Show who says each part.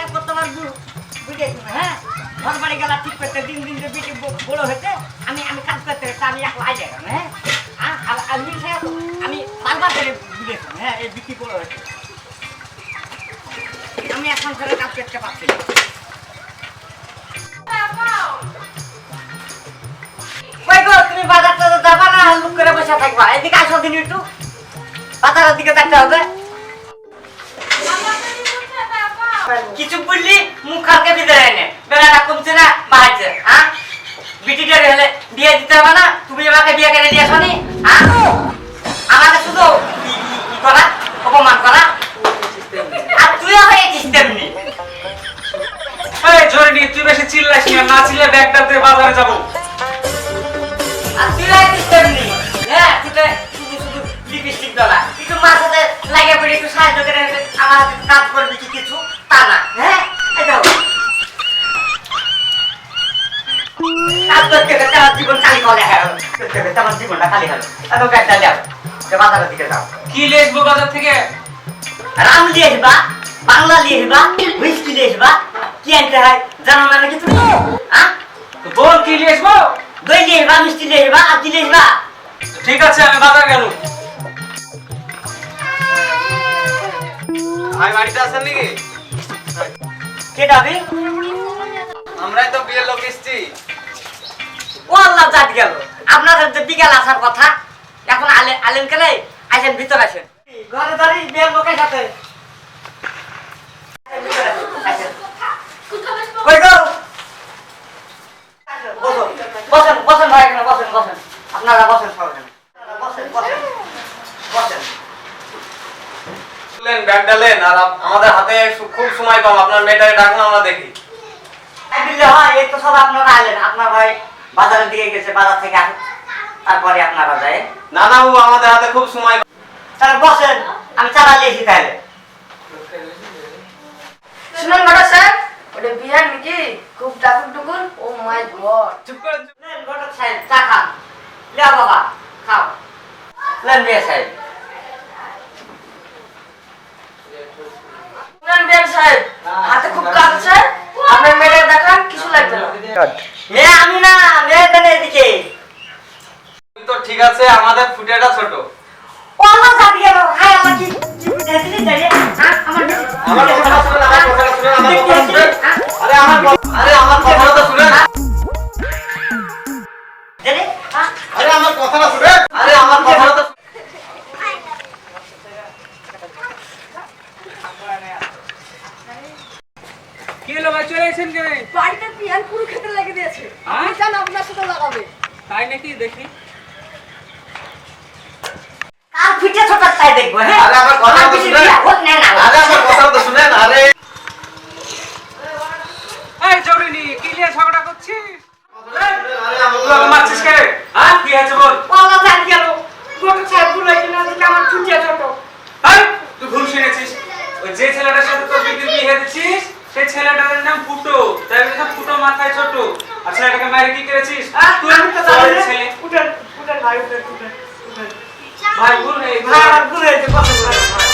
Speaker 1: করতে পারবো বুঝেছি হ্যাঁ ঘর বাড়ি গেলা ঠিক করতে দিন দিন যে বিটি বড় হয়েছে আমি আমি কাজ করতে হচ্ছে আমি এক লাই যাই হ্যাঁ আমি আমি বারবার করে বুঝেছি হ্যাঁ এই বিটি বড় হয়েছে আমি এখন ধরে কাজ করতে পারছি না তুমি বাজারটা যাবা না লুক করে বসে থাকবা এদিকে আসো দিন একটু বাজারের দিকে দেখতে হবে কিছু বললি মুখ কালকে বিদায় নে বেলাটা কমছে না বাড়ছে হ্যাঁ বিটিটার হলে বিয়ে দিতে হবে না তুমি আমাকে বিয়ে করে দিয়ে আসনি হ্যাঁ আমাকে শুধু ই করা অপমান করা আর তুইও হয়েছিস তেমনি
Speaker 2: জরুরি তুই বেশি চিল্লাইস না চিল্লে ব্যাগটা দিয়ে বাজারে যাবো
Speaker 1: আর তুই হয়েছিস তেমনি হ্যাঁ তুই শুধু শুধু লিপস্টিক দলা একটু মার সাথে লাগে পড়ে একটু সাহায্য করে আমার হাতে কাজ করবি কি কিছু তা না হ্যাঁ এটাও কাজ করতে করতে আমার জীবন খালি হলে হ্যাঁ করতে করতে আমার জীবনটা খালি হলো এত ব্যাগটা যাও বাজারের দিকে যাও
Speaker 2: কি নিয়ে আসবো বাজার থেকে
Speaker 1: রাম নিয়ে আসবা বাংলা নিয়ে আসবা হুইস্কি নিয়ে আসবা কি আনতে হয় জানো না নাকি তুমি হ্যাঁ
Speaker 2: বল কি নিয়ে আসবো
Speaker 1: দই নিয়ে আসবা মিষ্টি নিয়ে আসবা আর কি নিয়ে আসবা
Speaker 2: ঠিক আছে আমি বাজার গেল ভাই বাড়িতে আছেন নাকি
Speaker 1: কে যাবে
Speaker 2: আমরাই তো বিয়ের লোক এসেছি
Speaker 1: ও আল্লাহ জাত গেল আপনাদের যে বিকেল আসার কথা এখন আলেন কেলে আসেন ভিতর আসেন ঘরে ধরে বিয়ের লোকের সাথে কই গো বসেন বসেন ভাই এখানে বসেন বসেন আপনারা বসেন সবাই বসেন বসেন বসেন
Speaker 2: ব্যাগটা লেন আর আমাদের হাতে খুব সময় কম আপনার মেয়েটাকে ডাকুন আমরা দেখি
Speaker 1: হয় এই তো সব আপনারা আলেন আপনার ভাই বাজারের দিকে গেছে বাজার থেকে আসুন তারপরে আপনারা যায়
Speaker 2: না না বাবু আমাদের হাতে খুব সময়
Speaker 1: তাহলে বসেন আমি চালা লিয়েছি তাহলে
Speaker 3: শুনুন বড় স্যার ওটা বিহার নাকি খুব টাকুর টুকুর ও মাই গড
Speaker 2: চুপ করে
Speaker 1: লেন ঘটক সাহেব চা খান লে বাবা খাও লেন বিয়ে সাহেব
Speaker 3: শুনুন বিহার সাহেব হাতে খুব কাজ আছে আপনার মেয়েটা দেখান কিছু লাগবে না
Speaker 1: মেয়ে আমি না মেয়ে দেন এদিকে
Speaker 2: তো ঠিক আছে আমাদের ফুটেটা ছোট
Speaker 1: ও আমার জানি গেল হাই আমার কি কি বুঝাইছিলি জানি আমার
Speaker 2: কথাটা শুনুন আমার কথাটা শুনুন
Speaker 1: জানি
Speaker 2: আরে আমার কথাটা শুনুন আরে আমার কথাটা কি হলো ভাই চলে এসেছেন কে
Speaker 3: বাড়িতে পিয়ান পুরো খেতে লেগে দিয়েছে আপনি জান আপনার সাথে লাগাবে
Speaker 2: তাই নাকি দেখি
Speaker 1: আর পিঠে ছোট তাই দেখবো হ্যাঁ
Speaker 2: আরে আমার কথা তো শুনেন
Speaker 1: হোক না না
Speaker 2: আরে আমার কথা তো শুনেন আরে এই জরিনি কি নিয়ে ঝগড়া করছিস আরে আমাকে মারছিস কে হ্যাঁ কি হয়েছে বল
Speaker 1: ও আমার জানি গেল ঘটক সাহেব বুঝাইছিল যে আমার পিঠে ছোট
Speaker 2: এই তুই ভুল শুনেছিস ওই যে ছেলেটার সাথে তোর বিয়ে দিছিস সেই ছেলেটার নাম ফুটো তাই বলে ফুটো মাথায় ছোট আর ছেলেটাকে মারি কি করেছিস তুই
Speaker 1: আমি তো জানি
Speaker 2: ছেলে
Speaker 1: উঠেন উঠেন ভাই উঠেন উঠেন
Speaker 2: ভাই ভুল নেই
Speaker 1: ভাই আর বুঝাইছে কথা